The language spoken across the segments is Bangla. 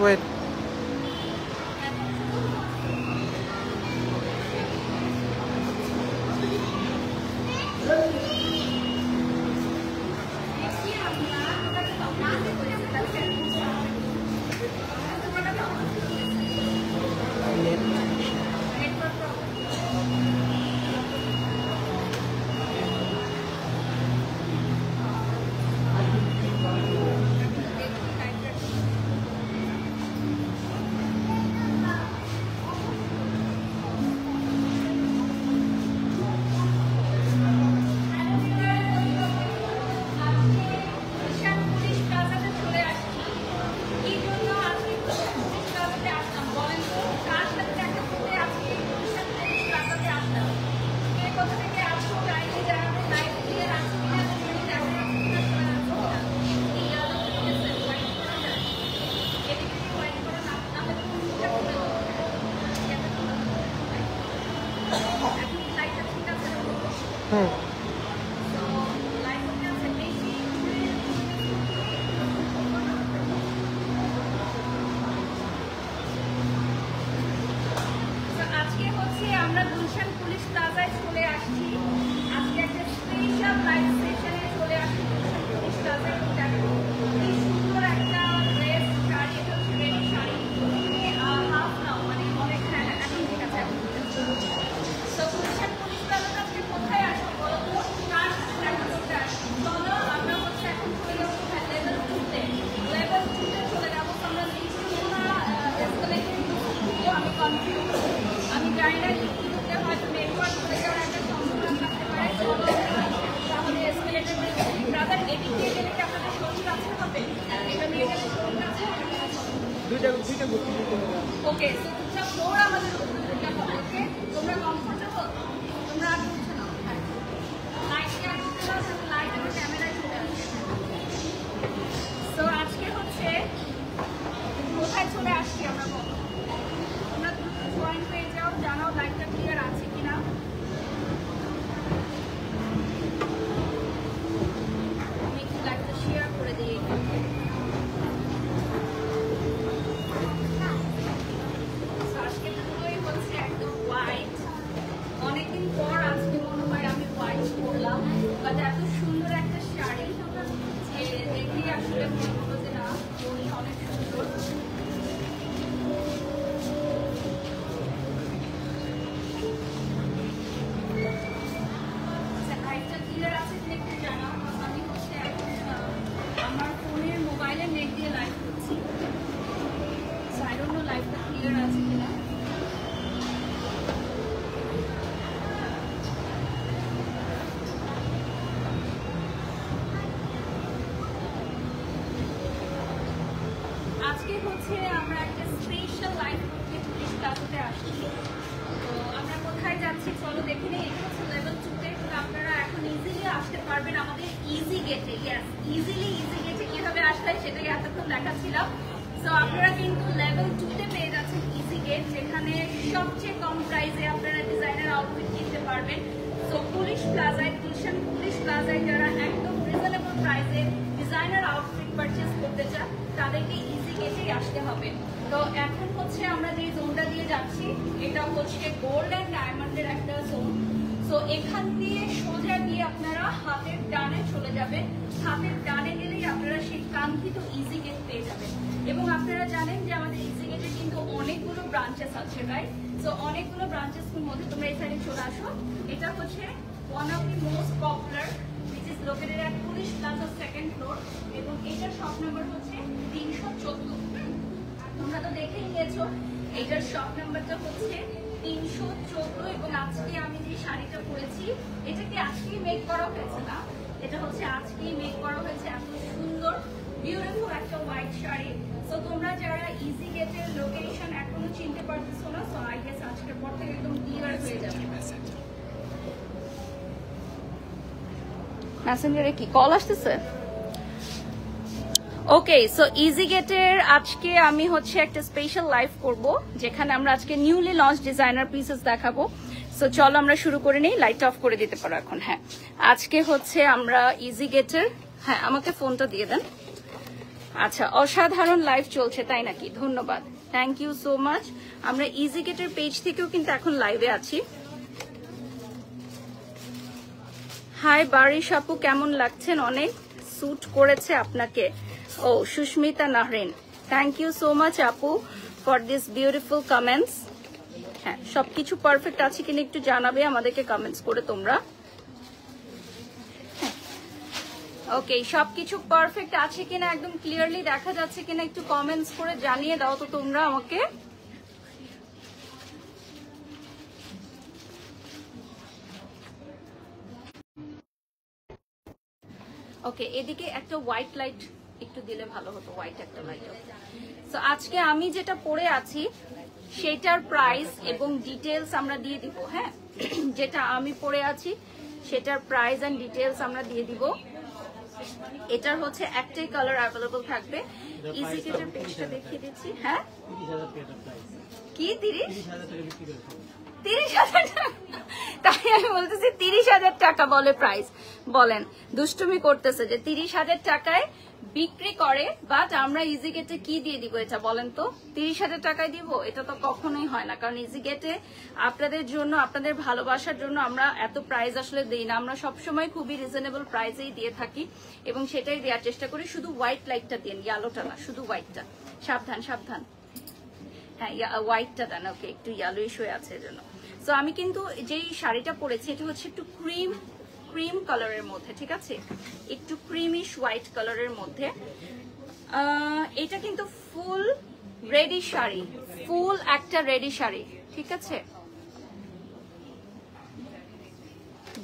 ওয়েট মেসেঞ্জারে কি কল আসতেছে? ওকে, সো ইজি গেটের আজকে আমি হচ্ছে একটা স্পেশাল লাইভ করব যেখানে আমরা আজকে নিউলি লঞ্চ ডিজাইনার পিসেস দেখাবো। সো চলো আমরা শুরু করে নেই, লাইট অফ করে দিতে পারো এখন। হ্যাঁ, আজকে হচ্ছে আমরা ইজি গেটের, হ্যাঁ আমাকে ফোনটা দিয়ে দেন, আচ্ছা, অসাধারণ লাইভ চলছে তাই নাকি? ধন্যবাদ, থ্যাংক ইউ সো মাচ। আমরা ইজি গেটের পেজ থেকেও কিন্তু এখন লাইভে আছি। হাই বারিশ আপু, কেমন লাগছেন? অনেক স্যুট করেছে আপনাকে। ও Sushmita Nahrin, thank you so much আপু ফর দিস বিউটিফুল কমেন্টস। হ্যাঁ, সবকিছু পারফেক্ট আছে কিনা একটু জানাবে আমাদেরকে কমেন্টস করে তোমরা। ওকে, সবকিছু পারফেক্ট আছে কিনা, একদম ক্লিয়ারলি দেখা যাচ্ছে কিনা একটু কমেন্টস করে জানিয়ে দাও তো তোমরা আমাকে। ওকে, এদিকে একটা হোয়াইট লাইট একটু দিলে ভালো হতো, হোয়াইট একটা লাইট। সো আজকে আমি যেটা পরে আছি সেটার প্রাইস এবং ডিটেলস আমরা দিয়ে দিব। হ্যাঁ, যেটা আমি পরে আছি সেটার প্রাইস এন্ড ডিটেলস আমরা দিয়ে দিব। এটার হচ্ছে একটাই কালার অ্যাভেলেবল থাকবে। ইজি কিটের পেজটা দেখিয়ে দিচ্ছি। হ্যাঁ, কি 30,000 টাকা? তাই আমি বলতেছি 30,000 টাকা বলে প্রাইস। বলেন, দুষ্টুমি করতেছে যে 30,000 টাকায় বিক্রি করে, বাট আমরা ইজি গেটে কি দিয়ে দিব এটা বলেন তো? 30,000 টাকায় দিব? এটা তো কখনোই হয় না, কারণ ইজি গেটে আপনাদের জন্য, আপনাদের ভালোবাসার জন্য আমরা এত প্রাইস আসলে দিই না। আমরা সবসময় খুবই রিজনেবল প্রাইসেই দিয়ে থাকি এবং সেটাই দেওয়ার চেষ্টা করি। শুধু হোয়াইট লাইটটা দিন, ইয়েলোটা না, শুধু হোয়াইটটা। সাবধান সাবধান। হ্যাঁ, হোয়াইটটা দেন। ওকে, একটু ইয়েলোইশ হয়ে আছে এজন্য। সো আমি কিন্তু যেই শাড়িটা পরেছি এটা হচ্ছে একটু ক্রিম কালারের মধ্যে, ঠিক আছে, একটু ক্রিমিশ হোয়াইট কালারের মধ্যে। এটা কিন্তু ফুল রেডি শাড়ি, ফুল একটা রেডি শাড়ি, ঠিক আছে।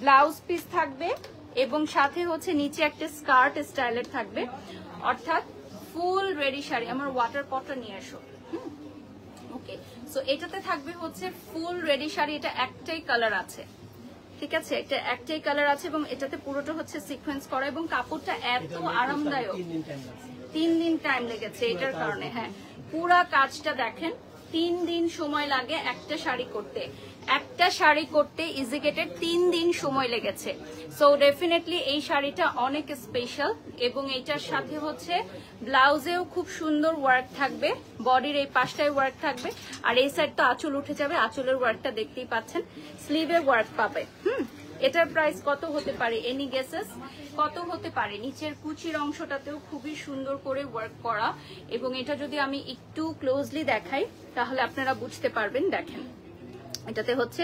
ব্লাউজ পিস থাকবে এবং সাথে হচ্ছে নিচে একটা স্কার্ট স্টাইলের থাকবে, অর্থাৎ ফুল রেডি শাড়ি। আমার ওয়াটার পটটা নিয়ে এসো। ওকে, সো এটাতে থাকবে হচ্ছে ফুল রেডি শাড়ি। এটা একটাই কালার আছে, ঠিক আছে, এটা একটাই কালার আছে এবং এটাতে পুরোটা হচ্ছে সিকোয়েন্স করা এবং কাপড়টা এত আরামদায়ক। 3 দিন টাইম লেগেছে এটার কারণে। হ্যাঁ, পুরা কাজটা দেখেন, 3 দিন সময় লাগে একটা শাড়ি করতে। একটা শাড়ি করতে ইজি গেটের 3 দিন সময় লেগেছে। সো ডেফিনেটলি এই শাড়িটা অনেক স্পেশাল এবং এটার সাথে হচ্ছে ব্লাউজেও খুব সুন্দর ওয়ার্ক থাকবে, বডির এই পাশটায় ওয়ার্ক থাকবে, আর এই সাইড তো আঁচল উঠে যাবে, আঁচলের ওয়ার্কটা দেখতেই পাচ্ছেন, স্লিভে ওয়ার্ক পাবে। এটার প্রাইস কত হতে পারে? এনি গেসেস কত হতে পারে? নিচের কুচির অংশটাতেও খুবই সুন্দর করে ওয়ার্ক করা এবং এটা যদি আমি একটু ক্লোজলি দেখাই তাহলে আপনারা বুঝতে পারবেন। দেখেন, এটাতে হচ্ছে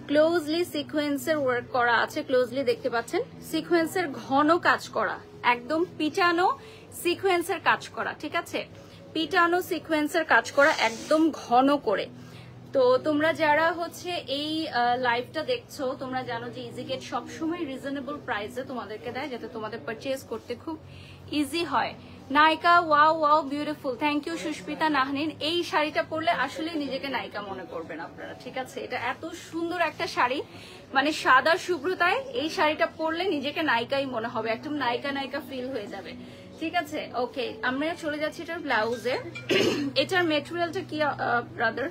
ক্লোজলি সিকোয়েন্সের ওয়ার্ক করা আছে, ক্লোজলি দেখতে পাচ্ছেন, সিকোয়েন্সের ঘন কাজ করা, একদম পিটানো সিকোয়েন্সের কাজ করা, ঠিক আছে, পিটানো সিকোয়েন্সের কাজ করা একদম ঘন করে। তো তোমরা যারা হচ্ছে এই লাইভটা দেখছো তোমরা জানো যে ইজি গেট সবসময় রিজনেবল প্রাইসে তোমাদেরকে দেয়, যাতে তোমাদের পারচেজ করতে খুব ইজি হয়। নায়িকা, wow wow beautiful, thank you Susmita Nahrin. এই শাড়িটা পরলে আসলে নিজেকে নায়িকা মনে করবেন আপনারা, ঠিক আছে। এটা এত সুন্দর একটা শাড়ি, মানে সাদা শুভ্রতায় এই শাড়িটা পরলে নিজেকে নায়িকাই মনে হবে, একদম নায়িকা নায়িকা ফিল হয়ে যাবে, ঠিক আছে। ওকে, আমরা চলে যাচ্ছি এটার ব্লাউজে। এটার মেটেরিয়ালটা কি ব্রাদার?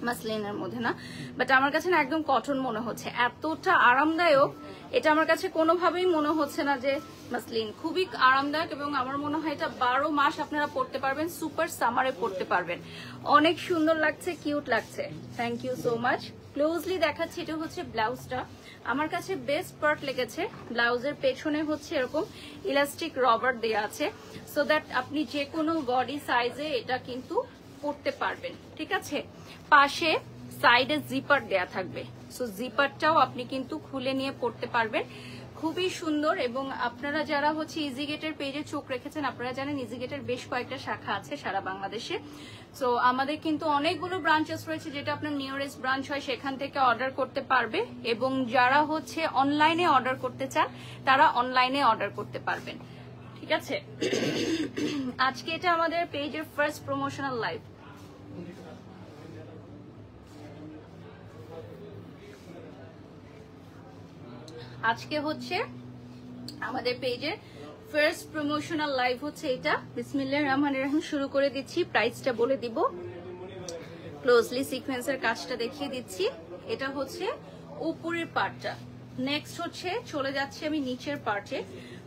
মাসলিনের মধ্যে না, বাট আমার কাছে না একদম কটন মনে হচ্ছে, এতটা আরামদায়ক। এটা আমার কাছে কোনোভাবেই মনে হচ্ছে না যে মাসলিন, খুবই আরামদায়ক এবং আমার মনে হয় এটা 12 মাস আপনারা পরতে পারবেন, সুপার সামারে পরতে পারবেন। অনেক সুন্দর লাগছে, কিউট লাগছে, thank you so much. Closely দেখাচ্ছি, এটা হচ্ছে ব্লাউজটা। আমার কাছে বেস্ট পার্ট লেগেছে ব্লাউজের পেছনে হচ্ছে এরকম ইলাস্টিক রবার দেয়া আছে, সো দ্যাট আপনি যে কোনো বডি সাইজে এটা কিন্তু পরতে পারবেন, ঠিক আছে। পাশে সাইডে জিপার দেয়া থাকবে, সো জিপারটাও আপনি কিন্তু খুলে নিয়ে পরতে পারবেন, খুবই সুন্দর। এবং আপনারা যারা হচ্ছে ইজি গেটের পেজে চোখ রেখেছেন আপনারা জানেন ইজি গেটের বেশ কয়েকটা শাখা আছে সারা বাংলাদেশে। সো আমাদের কিন্তু অনেকগুলো ব্রাঞ্চেস রয়েছে, যেটা আপনার নিয়ারেস্ট ব্রাঞ্চ হয় সেখান থেকে অর্ডার করতে পারবে, এবং যারা হচ্ছে অনলাইনে অর্ডার করতে চান তারা অনলাইনে অর্ডার করতে পারবেন, ঠিক আছে। আজকে এটা আমাদের পেজের ফার্স্ট প্রমোশনাল লাইভ। আজকে হচ্ছে আমাদের পেজের ফার্স্ট প্রমোশনাল লাইভ হচ্ছে এটা। বিসমিল্লাহির রহমানির রহিম, শুরু করে দিচ্ছি। প্রাইসটা বলে দিব, ক্লোজলি সিকোয়েন্সের কাজটা দেখিয়ে দিচ্ছি। এটা হচ্ছে উপরের পার্টটা। নেক্সট হচ্ছে চলে যাচ্ছে আমি নিচের পার্টে।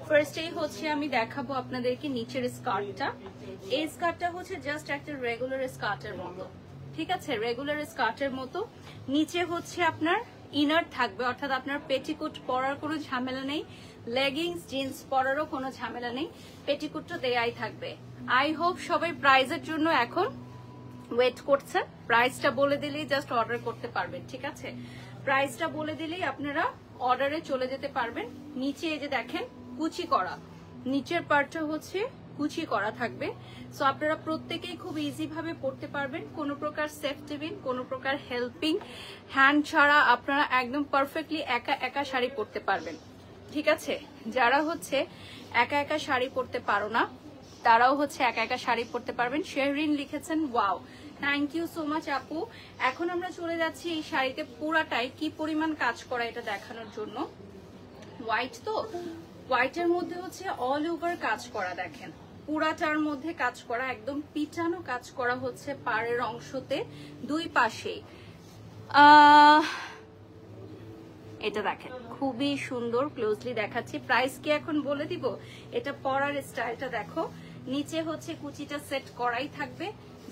ফার্স্টেই হচ্ছে আমি দেখাবো আপনাদেরকে নিচের স্কার্টটা। এই স্কার্টটা হচ্ছে জাস্ট একটা রেগুলার স্কার্টের মতো, ঠিক আছে, রেগুলার স্কার্টের মতো। নিচে হচ্ছে আপনার ইনার থাকবে, অর্থাৎ আপনার পেটিকোট পরার কোনো ঝামেলা নেই, লেগিংস জিন্স পরারও কোনো ঝামেলা নেই, পেটিকোটটা দেয়াই থাকবে। আই হোপ সবাই প্রাইজের জন্য এখন ওয়েট করছে। প্রাইসটা বলে দিলেই জাস্ট অর্ডার করতে পারবেন, ঠিক আছে, প্রাইসটা বলে দিলেই আপনারা অর্ডারে চলে যেতে পারবেন। নিচে এই যে দেখেন কুচি করা, নিচের পার্টটা হচ্ছে কুচি করা থাকবে। সো আপনারা প্রত্যেকেই খুব ইজি ভাবে পড়তে পারবেন, কোনো প্রকার সেফটি পিন, কোনো প্রকার হেল্পিং হ্যান্ড ছাড়া আপনারা একদম পারফেক্টলি একা একা শাড়ি পরতে পারবেন, ঠিক আছে। যারা হচ্ছে একা একা শাড়ি পরতে পারো না তারাও হচ্ছে একা একা শাড়ি পরতে পারবেন। শেহরিন লিখেছেন wow, thank you so much আপু। এখন আমরা চলে যাচ্ছি এই শাড়িতে পুরাটাই কি পরিমাণ কাজ করা এটা দেখানোর জন্য। হোয়াইট তো, হোয়াইটের মধ্যে হচ্ছে অল ওভার কাজ করা, দেখেন পুরাটার মধ্যে কাজ করা, একদম পিটানো কাজ করা হচ্ছে পাড়ের অংশতে দুই পাশেই। এটা দেখেন খুবই সুন্দর, ক্লোজলি দেখাচ্ছি। প্রাইস কি এখন বলে দিব? এটা পরার স্টাইলটা দেখো, নিচে হচ্ছে কুচিটা সেট করাই থাকবে,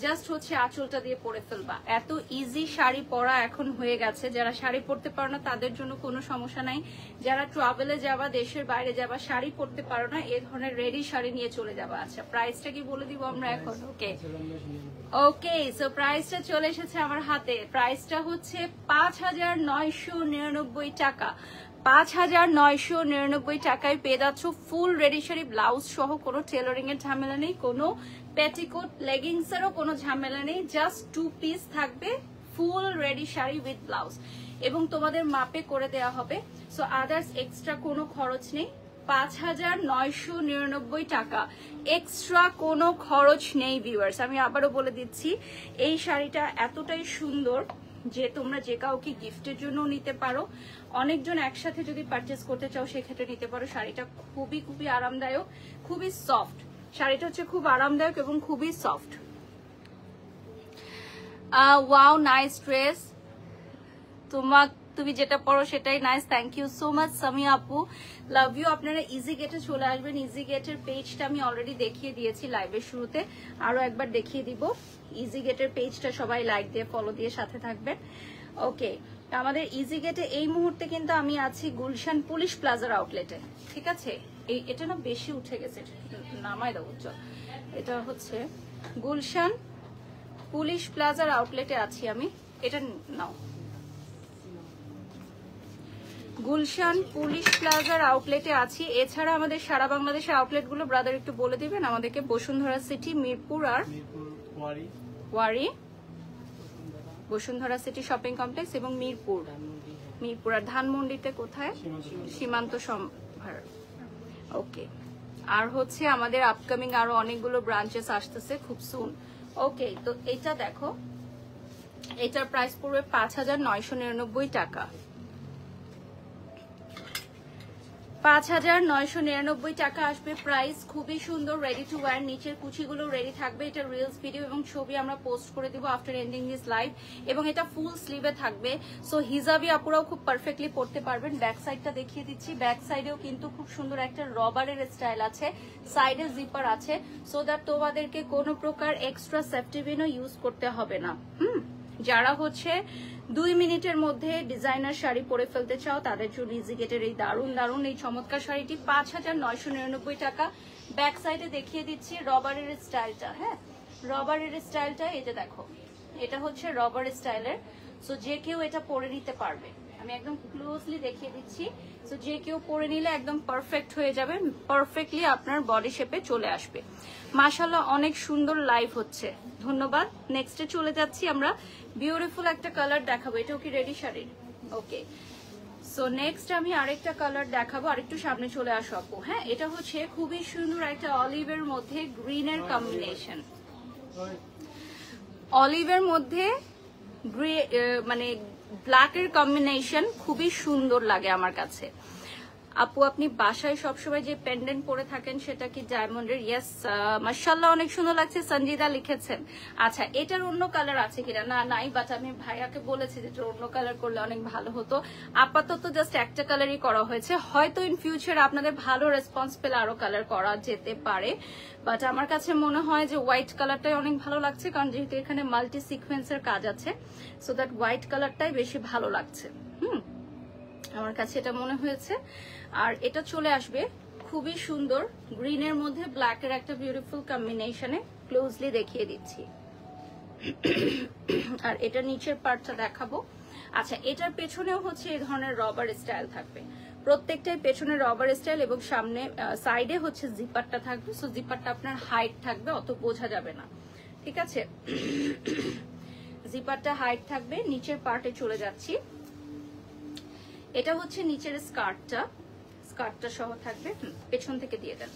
জাস্ট হচ্ছে আঁচলটা দিয়ে পরে ফেলবা। এত ইজি শাড়ি পরা এখন হয়ে গেছে, যারা শাড়ি পরতে পারো না তাদের জন্য কোনো সমস্যা নাই। যারা ট্রাভেলে যাবা, দেশের বাইরে যাবা, শাড়ি পরতে পারো না, এই ধরনের রেডি শাড়ি নিয়ে চলে যাবা। আচ্ছা প্রাইসটা কি বলে দিব আমরা এখন? ওকে ওকে, সো প্রাইসটা চলে এসেছে আমার হাতে। প্রাইসটা হচ্ছে ৫,৯৯৯ টাকা। ৫,৯৯৯ টাকায় পেয়ে যাচ্ছ ফুল রেডি শাড়ি, ব্লাউজ সহ। কোনো টেলারিং এর ঝামেলা নেই, কোনো পেটিকোট লেগিংস এরও কোনো ঝামেলা নেই, জাস্ট 2 পিস থাকবে full ready sari with blouse, এবং তোমাদের মাপে করে দেওয়া হবে। সো আদার্স এক্সট্রা কোনো খরচ নেই। ৫,৯৯৯ টাকা, এক্সট্রা কোনো খরচ নেই ভিউয়ার্স। আমি আবারও বলে দিচ্ছি, এই শাড়িটা এতটাই সুন্দর যে তোমরা যে কাউকে গিফটের জন্য নিতে পারো, অনেকজন একসাথে যদি পারচেস করতে চাও সেক্ষেত্রে নিতে পারো। শাড়িটা খুবই খুবই আরামদায়ক, খুবই সফট। শাড়িটা হচ্ছে খুব আরামদায়ক এবং খুবই সফট। ওয়াও নাইস ড্রেস, তুমি যেটা পরো সেটাই nice. Thank you so much Sami আপু, লাভ ইউ। আপনারা ইজি গেটে চলে আসবেন। ইজি গেটের পেজটা আমি অলরেডি দেখিয়ে দিয়েছি লাইভের শুরুতে, আরো একবার দেখিয়ে দিব। ইজি গেটের পেজটা সবাই লাইক দিয়ে ফলো দিয়ে সাথে থাকবেন। ওকে, আমাদের ইজি গেটে এই মুহূর্তে কিন্তু আমি আছি গুলশান পুলিশ প্লাজার আউটলেটে, ঠিক আছে। এটা না বেশি উঠে গেছে, নামাই দাও উজ্জ্বল। এটা হচ্ছে গুলশান পুলিশ প্লাজার আউটলেটে আছি আমি, এটা নাও। গুলশান পুলিশ প্লাজার আউটলেটে আছি। এছাড়া আমাদের সারা বাংলাদেশের আউটলেট গুলো ব্রাদার একটু বলে দিবেন আমাদেরকে। বসুন্ধরা সিটি, মিরপুর আর ওয়ারি, বসুন্ধরা সিটি শপিং কমপ্লেক্স এবং মিরপুর আর ধানমন্ডিতে কোথায়? সীমান্ত সম্ভার। ওকে, আর হচ্ছে আমাদের আপকামিং আরো অনেকগুলো ব্রাঞ্চেস আসতেছে খুব সুন। ওকে, তো এটা দেখো, এটার প্রাইস পড়বে ৫,৯৯৯ টাকা। ৫,৯৯৯ টাকা আসবে প্রাইস। খুবই সুন্দর, রেডি টু ওয়্যার। নিচের কুচিগুলো রেডি থাকবে। এটা রিলস, ভিডিও এবং ছবি আমরা পোস্ট করে দিব আফটার এন্ডিং দিস লাইভ, এবং এটা ফুল স্লিভে থাকবে। সো হিজাবি আপুরাও খুব পারফেক্টলি পড়তে পারবেন। ব্যাক সাইডটা দেখিয়ে দিচ্ছি। ব্যাক সাইডেও কিন্তু খুব সুন্দর একটা রবারের স্টাইল আছে, সাইডে জিপার আছে, সো দ্যাট তোমাদেরকে কোনো প্রকার এক্সট্রা সেফটি পিনও ইউজ করতে হবে না। যারা হচ্ছে 2 মিনিটের মধ্যে ডিজাইনার শাড়ি পরে ফেলতে চাও তাদের জন্য ইজি গেটের এই দারুণ এই চমৎকার শাড়িটি ৫,৯৯৯ টাকা। ব্যাক সাইডে দেখিয়ে দিচ্ছি রবারের স্টাইলটা। হ্যাঁ, রবারের স্টাইলটা এই যে দেখো, এটা হচ্ছে রবার স্টাইলের। সো যে কেউ এটা পরে নিতে পারবে। আমি একদম ক্লোজলি দেখিয়ে দিচ্ছি। সো যে কেউ পরে নিলে একদম পারফেক্ট হয়ে যাবে, পারফেক্টলি আপনার বডি শেপে চলে আসবে। মাশাআল্লাহ, অনেক সুন্দর লাইভ হচ্ছে, ধন্যবাদ। নেক্সটে চলে যাচ্ছি আমরা। বিউটিফুল একটা কালার দেখাবো। এটাও কি রেডি শাড়ির? ওকে, সো নেক্সট আমি আরেকটা কালার দেখাবো। আরেকটু সামনে চলে আসো আপু। হ্যাঁ, এটা হচ্ছে খুবই সুন্দর একটা অলিভের মধ্যে গ্রিনের কম্বিনেশন। অলিভের মধ্যে মানে ব্ল্যাকের কম্বিনেশন খুবই সুন্দর লাগে আমার কাছে। আপু আপনি বাসায় সবসময় যে পেন্ডেন্ট পরে থাকেন সেটা কি ডায়মন্ডের? ইয়েস, মাশাআল্লাহ অনেক সুন্দর লাগছে, সঞ্জিদা লিখেছেন। আচ্ছা, এটার অন্য কালার আছে কিনা? না, নাই, বাট আমি ভাইয়াকে বলেছি যে এটার অন্য কালার করলে অনেক ভালো হতো। আপাতত জাস্ট একটা কালারই করা হয়েছে, হয়তো ইন ফিউচার আপনাদের ভালো রেসপন্স পেলে আরো কালার করা যেতে পারে, বাট আমার কাছে মনে হয় যে হোয়াইট কালারটাই অনেক ভালো লাগছে, কারণ যেহেতু এখানে মাল্টি সিকোয়েন্সের কাজ আছে, সো দ্যাট হোয়াইট কালারটাই বেশি ভালো লাগছে। আমার কাছে এটা মনে হয়েছে। আর এটা চলে আসবে খুবই সুন্দর গ্রিনের মধ্যে ব্ল্যাকের একটা বিউটিফুল কম্বিনেশনে, ক্লোজলি দেখিয়ে দিচ্ছি। আর এটা নিচের পার্টটা দেখাবো। আচ্ছা, এটার পেছনেও হচ্ছে এই ধরনের রবার স্টাইল থাকবে, প্রত্যেকটাই পেছনে রবার স্টাইল, এবং সামনে সাইডে হচ্ছে জিপারটা থাকবে। সো জিপারটা আপনার হাইট থাকবে, অত বোঝা যাবে না, ঠিক আছে? জিপারটা হাইট থাকবে। নিচের পার্টে চলে যাচ্ছি। এটা হচ্ছে নিচের স্কার্টটা, স্কার্টটা সহ থাকবে, পেছন থেকে দিয়ে দেন।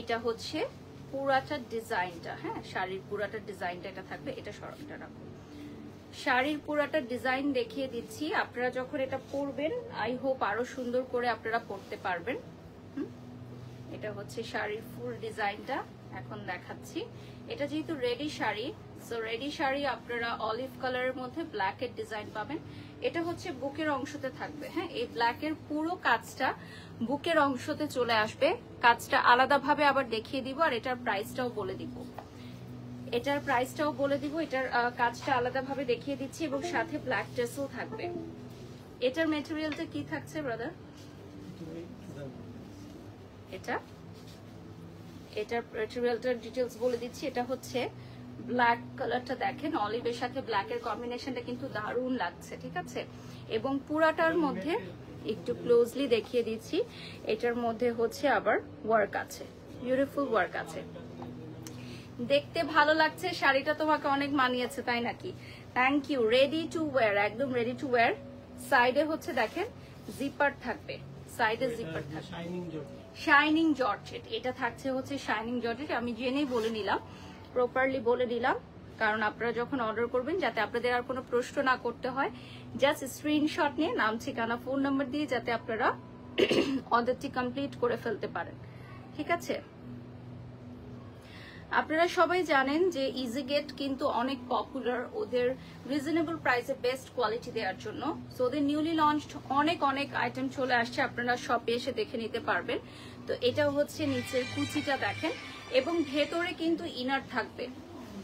এটা হচ্ছে পুরাটা ডিজাইনটা, হ্যাঁ শাড়ির পুরাটা ডিজাইনটা এটা থাকবে। এটা সরটা রাখো, শাড়ির পুরাটা ডিজাইন দেখিয়ে দিচ্ছি। আপনারা যখন এটা পরবেন আই হোপ আরো সুন্দর করে আপনারা পরতে পারবেন। এটা হচ্ছে শাড়ির ফুল ডিজাইনটা এখন দেখাচ্ছি। এটা যেহেতু ready sari, so ready sari আপনারা অলিভ কালারের মধ্যে ব্ল্যাকের ডিজাইন পাবেন। এটা হচ্ছে বুকের অংশতে থাকবে, হ্যাঁ এই ব্ল্যাকের পুরো কাজটা বুকের অংশতে চলে আসবে। কাজটা আলাদাভাবে আবার দেখিয়ে দিব, আর এটার প্রাইসটাও বলে দিব। এটার প্রাইসটাও বলে দিব, এটার কাজটা আলাদাভাবে দেখিয়ে দিচ্ছি, এবং সাথে ব্ল্যাক টেসেল থাকবে। এটার ম্যাটেরিয়ালটা কি থাকছে ব্রাদার? এটার ম্যাটেরিয়ালটার ডিটেইলস বলে দিচ্ছি। এটা হচ্ছে ব্ল্যাক কালারটা, দেখেন অলিভের সাথে ব্ল্যাকের কম্বিনেশনটা কিন্তু দারুণ লাগছে, ঠিক আছে? এবং পুরাটার মধ্যে একটু ক্লোজলি দেখিয়ে দিচ্ছি, এটার মধ্যে হচ্ছে আবার ওয়ার্ক আছে, বিউটিফুল ওয়ার্ক আছে। দেখতে ভালো লাগছে, শাড়িটা তোমাকে অনেক মানিয়েছে, তাই নাকি? Thank you. Ready to wear, একদম রেডি টু ওয়্যার। সাইডে হচ্ছে দেখেন জিপার থাকবে, সাইডে জিপার থাকবে, শাইনিং জর্জেট। এটা থাকছে হচ্ছে শাইনিং জর্জেট। আমি জেনেই বলে নিলাম, প্রপারলি বলে দিলাম, কারণ আপনারা যখন অর্ডার করবেন যাতে আপনাদের আর কোনো প্রশ্ন না করতে হয়, জাস্ট স্ক্রিনশট নিয়ে নাম, ঠিকানা, ফোন নাম্বার দিয়ে যাতে আপনারা অর্ডারটি কমপ্লিট করে ফেলতে পারেন, ঠিক আছে? আপনারা সবাই জানেন যে ইজিগেট কিন্তু অনেক পপুলার ওদের রিজনেবল প্রাইসে বেস্ট কোয়ালিটি দেওয়ার জন্য। সো ওদের নিউলি লঞ্চড অনেক অনেক আইটেম চলে আসছে, আপনারা শপে এসে দেখে নিতে পারবেন। তো এটা হচ্ছে নিচের কুচিটা দেখেন, এবং ভেতরে কিন্তু ইনার থাকবে,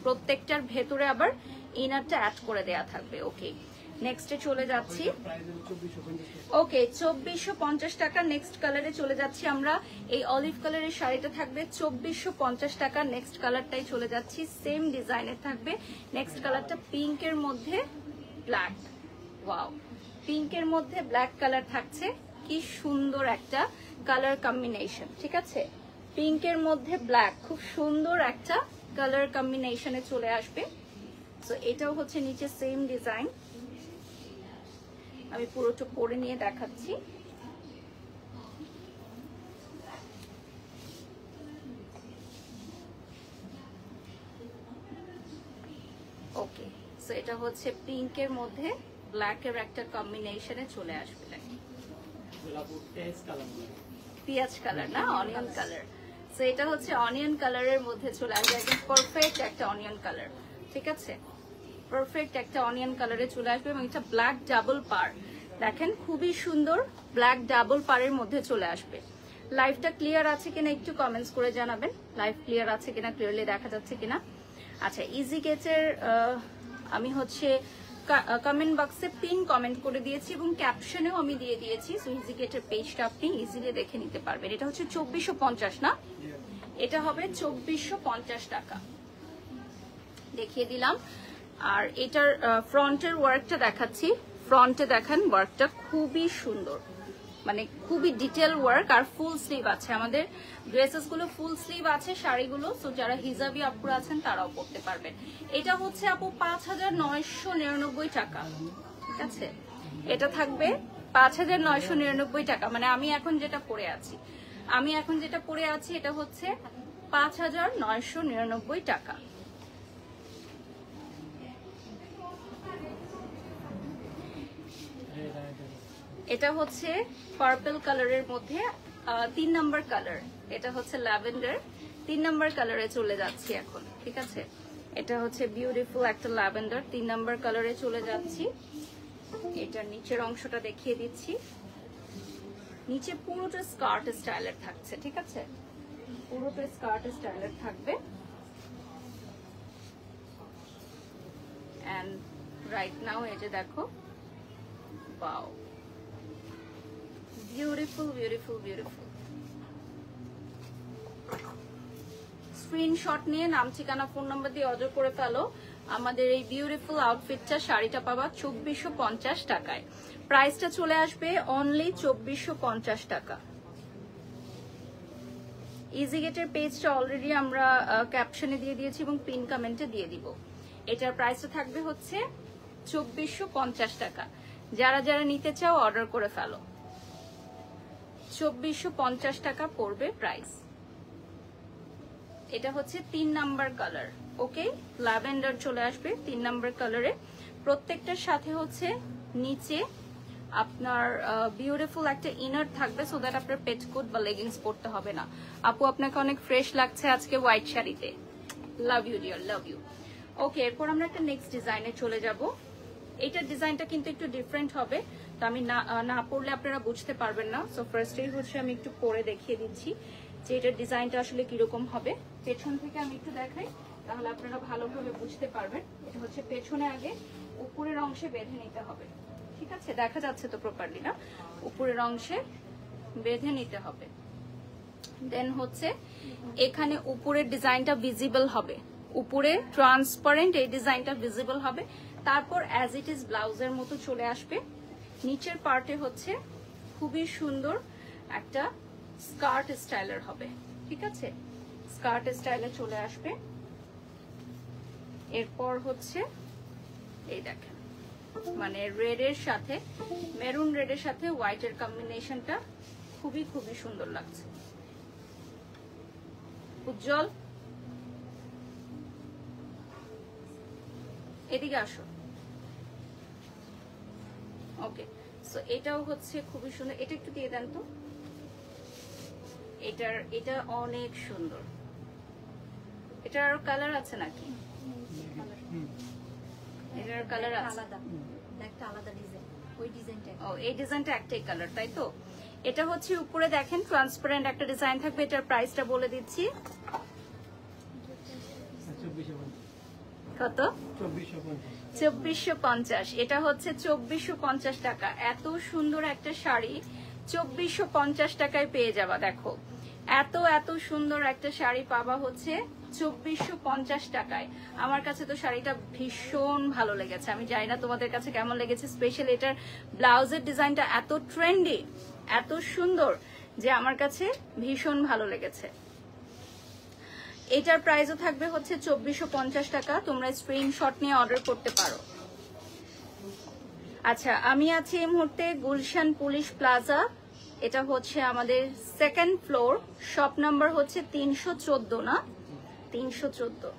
প্রত্যেকটার ভেতরে আবার ইনারটা অ্যাড করে দেয়া থাকবে। ওকে, নেক্সটে চলে যাচ্ছি। ওকে, 2450 টাকা। নেক্সট কালারে চলে যাচ্ছি আমরা। এই অলিভ কালারের শাড়িটা থাকবে 2450 টাকা। নেক্সট কালারটাই চলে যাচ্ছি, সেম ডিজাইনের থাকবে। নেক্সট কালারটা পিঙ্কের মধ্যে ব্ল্যাক, ওয়াও, পিঙ্কের মধ্যে ব্ল্যাক কালার থাকছে। কি সুন্দর একটা কালার কম্বিনেশন, ঠিক আছে? পিঙ্কের মধ্যে ব্ল্যাক, খুব সুন্দর একটা কালার কম্বিনেশনে চলে আসবে। তো এটাও হচ্ছে নিচে সেম ডিজাইন। আমি পুরোটা পরে নিয়ে দেখাচ্ছি। ওকে, সো এটা হচ্ছে পিঙ্কের মধ্যে ব্ল্যাকের একটা কম্বিনেশনে চলে আসবে, পিঁয়াজ কালার না, অনিয়ন কালার। সো এটা হচ্ছে অনিয়ন কালারের মধ্যে চলে আসবে, একদম পারফেক্ট একটা অনিয়ন কালার, ঠিক আছে? পারফেক্ট একটা অনিয়ন কালারে চলে আসবে, এবং এটা ব্ল্যাক ডাবল পার, দেখেন খুবই সুন্দর ব্ল্যাক ডাবল পারের মধ্যে চলে আসবে। লাইভটা ক্লিয়ার আছে কিনা একটু কমেন্টস করে জানাবেন, লাইভ ক্লিয়ার আছে কিনা, ক্লিয়ারলি দেখা যাচ্ছে কিনা। আচ্ছা, ইজি গেটের আমি হচ্ছে কমেন্ট বক্সে পিন কমেন্ট করে দিয়েছি, এবং ক্যাপশনেও আমি দিয়ে দিয়েছি। সো ইজি গেটের পেজটা আপনি ইজিলি দেখে নিতে পারবেন। এটা হচ্ছে 2450 না, এটা হবে 2450 টাকা, দেখিয়ে দিলাম। আর এটার ফ্রন্টের ওয়ার্কটা দেখাচ্ছি। ফ্রন্টে দেখেন ওয়ার্কটা খুবই সুন্দর, মানে খুবই ডিটেল ওয়ার্ক, আর ফুল স্লিভ আছে। আমাদের ড্রেসেস গুলো ফুল স্লিভ আছে, শাড়িগুলো। সো যারা হিজাবি আপুরা আছেন তারাও পরতে পারবেন। এটা হচ্ছে আপু 5999 টাকা, ঠিক আছে? এটা থাকবে 5999 টাকা। মানে আমি এখন যেটা পরে আছি, এটা হচ্ছে 5999 টাকা। এটা হচ্ছে পার্পল কালারের মধ্যে 3 নাম্বার কালার, এটা হচ্ছে ল্যাভেন্ডার, 3 নাম্বার কালারে চলে যাচ্ছি এখন, ঠিক আছে। এটা হচ্ছে বিউটিফুল একটা ল্যাভেন্ডার, 3 নাম্বার কালারে চলে যাচ্ছি। এটার নিচের অংশটা দেখিয়ে দিচ্ছি, নিচে পুরোটা স্কার্ট স্টাইলের থাকছে, ঠিক আছে, পুরোটা স্কার্ট স্টাইলের থাকবে। এন্ড রাইট নাও এই যে দেখো, wow, beautiful beautiful beautiful. Screenshot নিয়ে নাম, ঠিকানা, ফোন নাম্বার দিয়ে অর্ডার করে ফেলো। আমাদের এই বিউটিফুল আউটফিটটা, শাড়িটা পাবা 2450 টাকায়। প্রাইসটা চলে আসবে অনলি 2450 টাকা। ইজি গেটের পেজটা অলরেডি আমরা ক্যাপশনে দিয়ে দিয়েছি এবং পিন কমেন্টে দিয়ে দিব। এটার প্রাইসটা থাকবে হচ্ছে 2450 টাকা। যারা যারা নিতে চাও অর্ডার করে ফেলো। 2450 টাকা পড়বে প্রাইস। এটা হচ্ছে 3 নাম্বার কালার, ওকে, ল্যাভেন্ডার চলে আসবে 3 নাম্বার কালারে। প্রত্যেকটার সাথে হচ্ছে নিচে আপনার বিউটিফুল একটা ইনার থাকবে, সো দ্যাট আপনার পেটিকোট বা লেগিংস পরতে হবে না। আপু আপনাকে অনেক ফ্রেশ লাগছে আজকে হোয়াইট শাড়িতে, love you dear, love you. Okay, এরপর আমরা একটা নেক্সট ডিজাইনে চলে যাব। এইটার ডিজাইনটা কিন্তু একটু ডিফারেন্ট হবে, তো আমি না পরলে আপনারা বুঝতে পারবেন না। সো ফার্স্টেই হচ্ছে আমি একটু পরে দেখিয়ে দিচ্ছি যে এটার ডিজাইনটা আসলে কিরকম হবে। পেছন থেকে আমি একটু দেখাই, তাহলে আপনারা ভালোভাবে বুঝতে পারবেন। এটা হচ্ছে পেছনে আগে উপরের অংশে বেঁধে নিতে হবে, ঠিক আছে, দেখা যাচ্ছে তো প্রপারলি না, উপরের অংশে বেঁধে নিতে হবে। দেন হচ্ছে এখানে উপরের ডিজাইনটা ভিজিবল হবে, উপরে ট্রান্সপারেন্ট এই ডিজাইনটা ভিজিবল হবে। তারপর অ্যাজ ইট ইজ ব্লাউজের মতো চলে আসবে। নিচের পার্টে হচ্ছে খুবই সুন্দর একটা স্কার্ট স্টাইলের হবে, ঠিক আছে, স্কার্ট স্টাইলে চলে আসবে। এরপর হচ্ছে এই দেখেন, মানে রেডের সাথে মেরুন রেডের সাথে হোয়াইটের কম্বিনেশনটা খুবই খুবই সুন্দর লাগছে, উজ্জ্বল এদিকে আসো। ওকে, সো এটাও হচ্ছে খুবই সুন্দর, এটা একটু দিয়ে দেন তো। এটা অনেক সুন্দর। এটার আরো কালার আছে নাকি? এটার কালার আছে আলাদা, একটা আলাদা ডিজাইন, ওই ডিজাইনটা, ও এই ডিজাইনটা একটাই কালার, তাই তো। এটা হচ্ছে উপরে দেখেন ট্রান্সপারেন্ট একটা ডিজাইন থাকবে। এটার প্রাইসটা বলে দিচ্ছি, কত? 2450। এটা হচ্ছে 2450 টাকা। এত সুন্দর একটা শাড়ি 2450 টাকায় পেয়ে যাবা। দেখো এত এত সুন্দর একটা শাড়ি পাবা হচ্ছে 2450 টাকায়। আমার কাছে তো শাড়িটা ভীষণ ভালো লেগেছে, আমি জানি না তোমাদের কাছে কেমন লেগেছে। স্পেশালি এটার ব্লাউজের ডিজাইনটা এত ট্রেন্ডি, এত সুন্দর যে আমার কাছে ভীষণ ভালো লেগেছে। এটার প্রাইসও থাকবে হচ্ছে 2450 টাকা। তোমরা স্ক্রিনশট নিয়ে অর্ডার করতে পারো। আচ্ছা, আমি আছি এই মুহূর্তে গুলশান পুলিশ প্লাজা, এটা হচ্ছে আমাদের 2nd ফ্লোর, শপ নাম্বার হচ্ছে 314 না 314।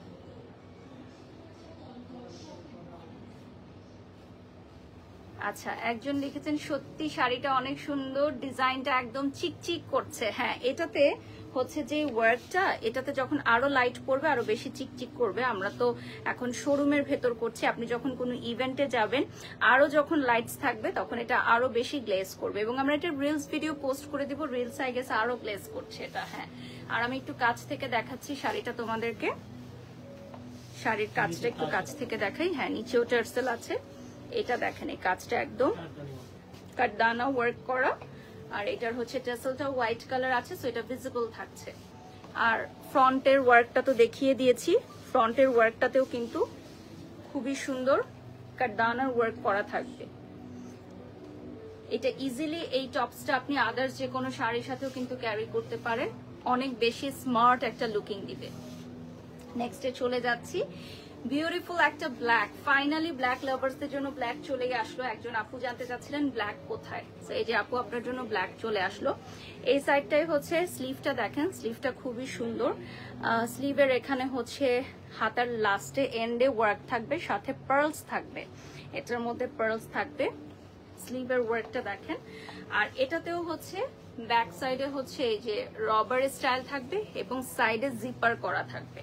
আচ্ছা, একজন লিখেছেন সত্যি শাড়িটা অনেক সুন্দর, ডিজাইনটা একদম চিকচিক করছে। হ্যাঁ, এটাতে হচ্ছে যে ওয়ার্কটা, এটাতে যখন আরো লাইট পড়বে আরো বেশি চিকচিক করবে। আমরা তো এখন শোরুমের ভেতর করছি, আপনি যখন কোনো ইভেন্টে যাবেন আরো যখন লাইটস থাকবে তখন এটা আরো বেশি গ্লেজ করবে। এবং আমরা এটা রিলস ভিডিও পোস্ট করে দিব, রিলস আই গেছে আরো গ্লেজ করছে এটা। হ্যাঁ, আর আমি একটু কাছ থেকে দেখাচ্ছি শাড়িটা তোমাদেরকে, শাড়ির কাজটা একটু কাছ থেকে দেখাই। হ্যাঁ, নিচেও টার্সেল আছে। এটা দেখেন, এই কাজটা একদম কাটদানা ওয়ার্ক করা, আর এটার হচ্ছে টার্সেলটা হোয়াইট কালার আছে, সো এটা ভিজিবল থাকছে। আর ফ্রন্টের ওয়ার্কটা তো দেখিয়ে দিয়েছি, ফ্রন্টের ওয়ার্কটাতেও কিন্তু খুবই সুন্দর কাটদানার ওয়ার্ক করা থাকবে। এটা ইজিলি এই টপসটা আপনি আদার্স যে কোনো শাড়ির সাথেও কিন্তু ক্যারি করতে পারেন, অনেক বেশি স্মার্ট একটা লুকিং দিবে। নেক্সটে চলে যাচ্ছি, বিউটিফুল একটা ব্ল্যাক। ফাইনালি ব্ল্যাক লাভার্সদের জন্য ব্ল্যাক চলে আসলো। একজন আপু জানতে চাচ্ছিলেন ব্ল্যাক কোথায়, তো এই যে আপু আপনার জন্য ব্ল্যাক চলে আসলো। এই সাইডটাই হচ্ছে স্লিভটা দেখেন, স্লিভটা খুবই সুন্দর। স্লিভের এখানে হচ্ছে হাতার লাস্টে এন্ডে ওয়ার্ক থাকবে, সাথে পার্লস থাকবে, এটার মধ্যে পার্লস থাকবে। স্লিভের ওয়ার্কটা দেখেন। আর এটাতেও হচ্ছে ব্যাক সাইডে হচ্ছে এই যে রবার স্টাইল থাকবে এবং সাইডে জিপার করা থাকবে।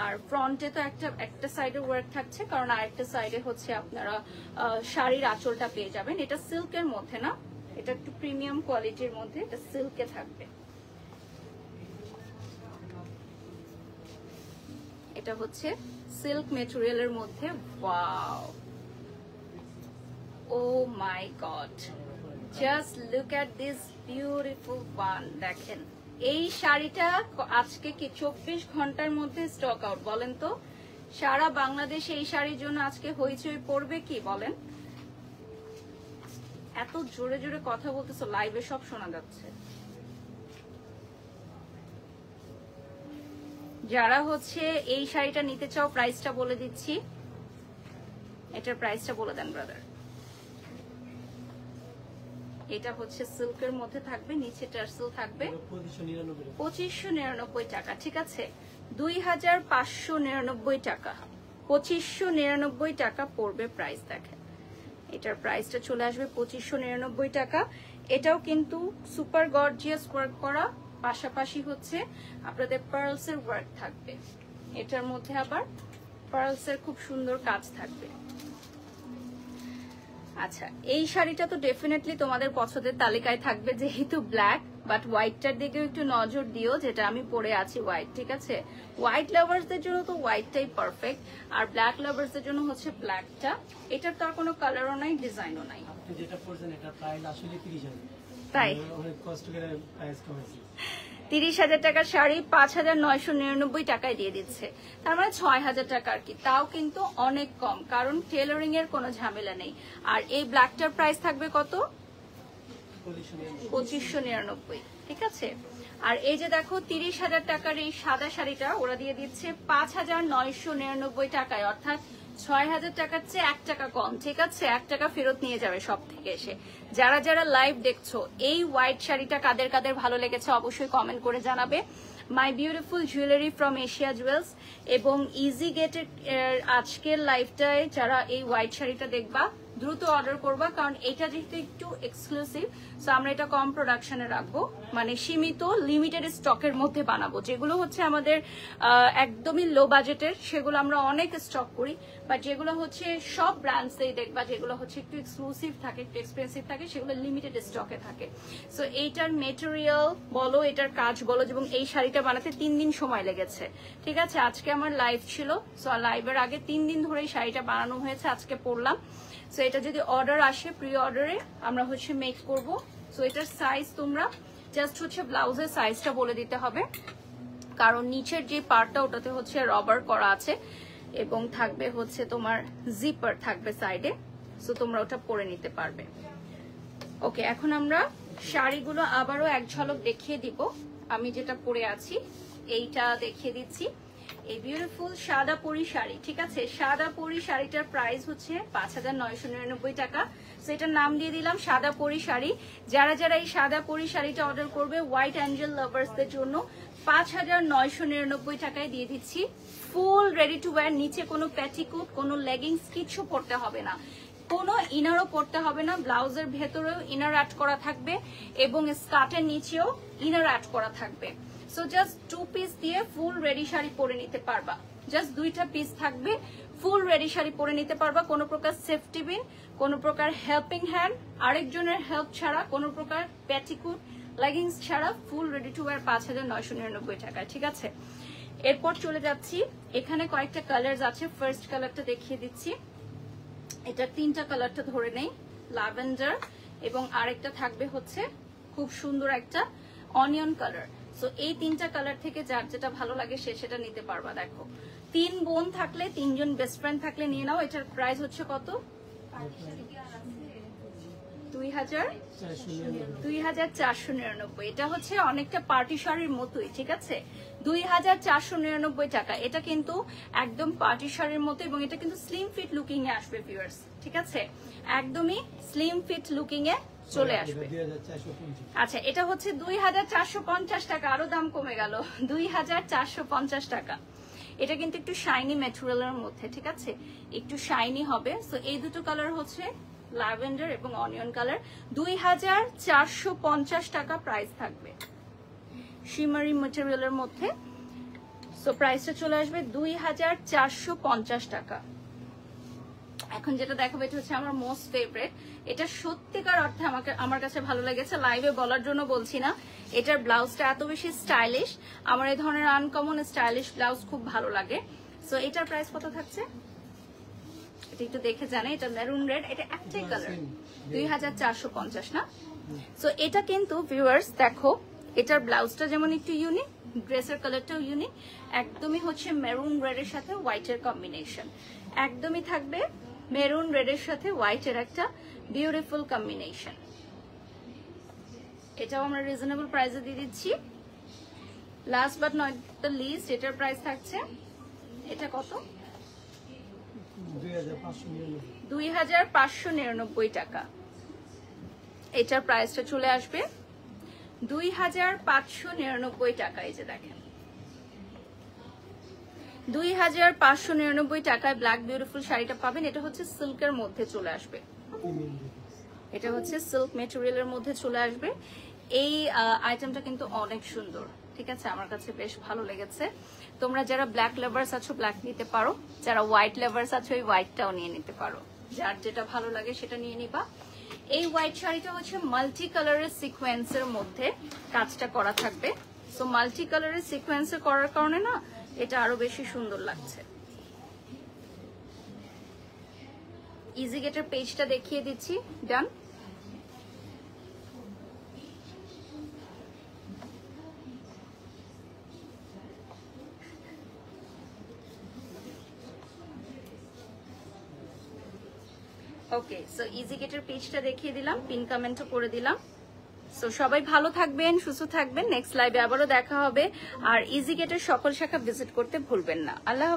আর ফ্রন্টে তো একটা সাইডে ওয়ার্ক থাকছে, কারণ আরেকটা সাইডে হচ্ছে আপনারা শাড়ির আঁচলটা পেয়ে যাবেন। এটা সিল্কের মধ্যে না, এটা একটু প্রিমিয়াম কোয়ালিটির মধ্যে, এটা সিল্কে থাকবে। এটা হচ্ছে সিল্ক ম্যাটেরিয়ালের মধ্যে। Wow, oh my God, just look at this beautiful one. দেখেন এই শাড়িটা আজকে কি 24 ঘন্টার মধ্যে স্টক আউট। বলেন তো সারা বাংলাদেশে এই শাড়ির জন্য আজকে হইচই পড়বে কি বলেন? এত জোরে জোরে কথা বলতেছো, লাইভে সব শোনা যাচ্ছে। যারা হচ্ছে এই শাড়িটা নিতে চাও প্রাইসটা বলে দিচ্ছি, এটার প্রাইসটা বলে দেন ব্রাদার। এটা হচ্ছে সিল্কের মধ্যে থাকবে, নিচে টার্সেল থাকবে, 2599 টাকা। ঠিক আছে, 2599 টাকা, 2599 টাকা পড়বে প্রাইস। দেখেন এটার প্রাইসটা চলে আসবে 2599 টাকা। এটাও কিন্তু সুপার গর্জিয়াস ওয়ার্ক করা, পাশাপাশি হচ্ছে আপনাদের পার্লসের ওয়ার্ক থাকবে। এটার মধ্যে আবার পার্লসের খুব সুন্দর কাজ থাকবে। আচ্ছা, এই শাড়িটা তো ডেফিনেটলি তোমাদের পছন্দের তালিকায় থাকবে যেহেতু ব্ল্যাক, বাট হোয়াইটটার দিকেও একটু নজর দিও, যেটা আমি পরে আছি হোয়াইট। ঠিক আছে, হোয়াইট লাভার্সদের জন্য তো হোয়াইটটাই পারফেক্ট, আর ব্ল্যাক লাভার্সদের জন্য হচ্ছে ব্ল্যাকটা। এটার তো আর কোনো কালারও নাই, ডিজাইনও নাই। আপনি যেটা পড়ছেন এটা প্রাইস আসলে 30,000, তাই অনেক কষ্ট করে প্রাইস কমেছে। 30,000 টাকার শাড়ি 5,999 টাকায় দিয়ে দিচ্ছে, তার মানে 6,000 টাকা আর কি। তাও কিন্তু অনেক কম, কারণ টেলারিং এর কোনো ঝামেলা নেই। আর এই ব্ল্যাকটার প্রাইস থাকবে কত? 2599। ঠিক আছে, আর এই যে দেখো 30,000 টাকার এই সাদা শাড়িটা ওরা দিয়ে দিচ্ছে 5,999 টাকায়, অর্থাৎ 6,000 টাকার চেয়ে 1 টাকা কম। ঠিক আছে, 1 টাকা ফেরত নিয়ে যাবে সব থেকে এসে। যারা যারা লাইভ দেখছো, এই হোয়াইট শাড়িটা কাদের কাদের ভালো লেগেছে অবশ্যই কমেন্ট করে জানাবে। My beautiful jewellery from Asia jewels এবং ইজি গেটের আজকের লাইভটায় যারা এই হোয়াইট শাড়িটা দেখবা দ্রুত অর্ডার করবা, কারণ এটা যেহেতু একটু এক্সক্লুসিভ, সো আমরা এটা কম প্রোডাকশনে রাখবো, মানে সীমিত লিমিটেড স্টকের মধ্যে বানাবো। যেগুলো হচ্ছে আমাদের একদমই লো বাজেটের, সেগুলো আমরা অনেক স্টক করি, বাট যেগুলো হচ্ছে সব ব্র্যান্ডসেই দেখবা যেগুলো হচ্ছে একটু এক্সক্লুসিভ থাকে, একটু এক্সপেন্সিভ থাকে, সেগুলো লিমিটেড স্টকে থাকে। সো এইটার মেটেরিয়াল বলো, এটার কাজ বলো, এবং এই শাড়িটা বানাতে 3 দিন সময় লেগেছে। ঠিক আছে, আজকে আমার লাইভ ছিল, সো লাইভের আগে 3 দিন ধরে এই শাড়িটা বানানো হয়েছে, আজকে পরলাম। সো এটা যদি অর্ডার আসে প্রি অর্ডারে আমরা হচ্ছে মেক করব। সো এটার সাইজ তোমরা জাস্ট হচ্ছে ব্লাউজের সাইজটা বলে দিতে হবে, কারণ নিচের যে পার্টটা ওটাতে হচ্ছে রবার করা আছে এবং থাকবে হচ্ছে তোমার জিপার থাকবে সাইডে, সো তোমরা ওটা পরে নিতে পারবে। ওকে, এখন আমরা শাড়িগুলো আবারও এক ঝলক দেখিয়ে দিব। আমি যেটা পরে আছি এইটা দেখিয়ে দিচ্ছি, এই বিউটিফুল সাদা পরি শাড়ি। ঠিক আছে, সাদা পরি শাড়িটার প্রাইস হচ্ছে 5,999 টাকা। সো এটার নাম দিয়ে দিলাম সাদা পরি শাড়ি। যারা যারা এই সাদা পরি শাড়িটা অর্ডার করবে হোয়াইট অ্যাঞ্জেল লাভার্সদের জন্য 5,999 টাকায় দিয়ে দিচ্ছি। ফুল রেডি টু ওয়্যার, নিচে কোনো প্যাটিকুট, কোনো লেগিংস কিছু পরতে হবে না, কোনো ইনারও পরতে হবে না। ব্লাউজের ভেতরেও ইনার অ্যাড করা থাকবে এবং স্কার্টের নিচেও ইনার অ্যাড করা থাকবে। সো জাস্ট 2 পিস দিয়ে ফুল রেডি শাড়ি পরে নিতে পারবা, জাস্ট 2টা পিস থাকবে, ফুল রেডি শাড়ি পরে নিতে পারবা। কোনো প্রকার সেফটি পিন, কোনো প্রকার হেল্পিং হ্যান্ড, আরেকজনের হেল্প ছাড়া, কোনো প্রকার প্যাটিকুট লেগিংস ছাড়া ফুল রেডি টু ওয়্যার 5,999 টাকায়। ঠিক আছে, এরপর চলে যাচ্ছি, এখানে কয়েকটা কালার আছে। ফার্স্ট কালারটা দেখিয়ে দিচ্ছি, এটা 3টা কালারটা ধরে নেই, ল্যাভেন্ডার এবং আরেকটা থাকবে হচ্ছে খুব সুন্দর একটা অনিয়ন কালার। সো এই 3টা কালার থেকে যার যেটা ভালো লাগে সে সেটা নিতে পারবা। দেখো 3 বোন থাকলে, 3 জন বেস্ট ফ্রেন্ড থাকলে নিয়ে নাও। এটার প্রাইস হচ্ছে কত? 2,499। এটা হচ্ছে অনেকটা পার্টি শাড়ির মতোই। ঠিক আছে, 2,499 টাকা। এটা কিন্তু একদম পার্টি শাড়ির মতো এবং এটা কিন্তু স্লিম ফিট লুকিং এ আসবে ভিউয়ার্স। ঠিক আছে, একদমই স্লিম ফিট লুকিং এ চলে আসবে। আচ্ছা, এটা হচ্ছে 2,450 টাকা, আরো দাম কমে গেল, 2,450 টাকা। এটা কিন্তু একটু শাইনি ম্যাটেরিয়ালের মধ্যে। ঠিক আছে, একটু শাইনি হবে। সো এই দুটো কালার হচ্ছে ল্যাভেন্ডার এবং অনিয়ন কালার। 2450 টাকা প্রাইস থাকবে শিমারি ম্যাটেরিয়ালের মধ্যে। সো প্রাইসটা চলে আসবে 2450 টাকা। এখন যেটা দেখাবো এটা হচ্ছে আমার মোস্ট ফেভারিট। এটা সত্যিকার অর্থে আমার কাছে ভালো লেগেছে, লাইভে বলার জন্য বলছি না। এটার ব্লাউজটা এত বেশি স্টাইলিশ, আমার এই ধরনের আনকমন স্টাইলিশ ব্লাউজ খুব ভালো লাগে। সো এটার প্রাইস কত থাকছে এটা একটু দেখে জানে। এটা মেরুন রেড, এটা একটাই কালার, 2450 না? সো এটা কিন্তু ভিউয়ার্স দেখো, এটার ব্লাউজটা যেমন একটু ইউনিক, ড্রেসের কালারটাও ইউনিক। একদমই হচ্ছে মেরুন রেডের সাথে হোয়াইটের কম্বিনেশন, একদমই থাকবে মেরুন রেডের সাথে হোয়াইটের একটা বিউটিফুল কম্বিনেশন। এটাও আমরা রিজনেবল প্রাইসে দিয়ে দিচ্ছি। Last but not the least, এটার প্রাইস থাকছে, এটা কত? 2599 টাকা। এটার প্রাইসটা চলে আসবে 2599 টাকা। এই যে দেখেন 2599 টাকায় ব্ল্যাক বিউটিফুল শাড়িটা পাবেন। এটা হচ্ছে সিল্কের মধ্যে চলে আসবে, এটা হচ্ছে সিল্ক মেটেরিয়ালের মধ্যে চলে আসবে। এই আইটেমটা কিন্তু অনেক সুন্দর, ঠিক আছে, আমার কাছে বেশ ভালো লেগেছে। তোমরা যারা ব্ল্যাক লাভার্স আছো ব্ল্যাক নিতে পারো, যারা হোয়াইট লাভার্স আছো এই হোয়াইটটাও নিয়ে নিতে পারো, যার যেটা ভালো লাগে সেটা নিয়ে নিবা। এই হোয়াইট শাড়িটা হচ্ছে মাল্টি কালারের সিকোয়েন্সের মধ্যে কাজটা করা থাকবে। সো মাল্টি কালারের সিকোয়েন্সে করার কারণে না এটা আরো বেশি সুন্দর লাগছে। ইজি গেটের পেজটা দেখিয়ে দিচ্ছি, ডান। ওকে, সো ইজি গেটের পেজটা দেখিয়ে দিলাম, পিন কমেন্টও করে দিলাম। সো সবাই ভালো থাকবেন, সুস্থ থাকবেন। নেক্সট লাইভে আবারও দেখা হবে। আর ইজি গেটের সকল শাখা ভিজিট করতে ভুলবেন না। আল্লাহ।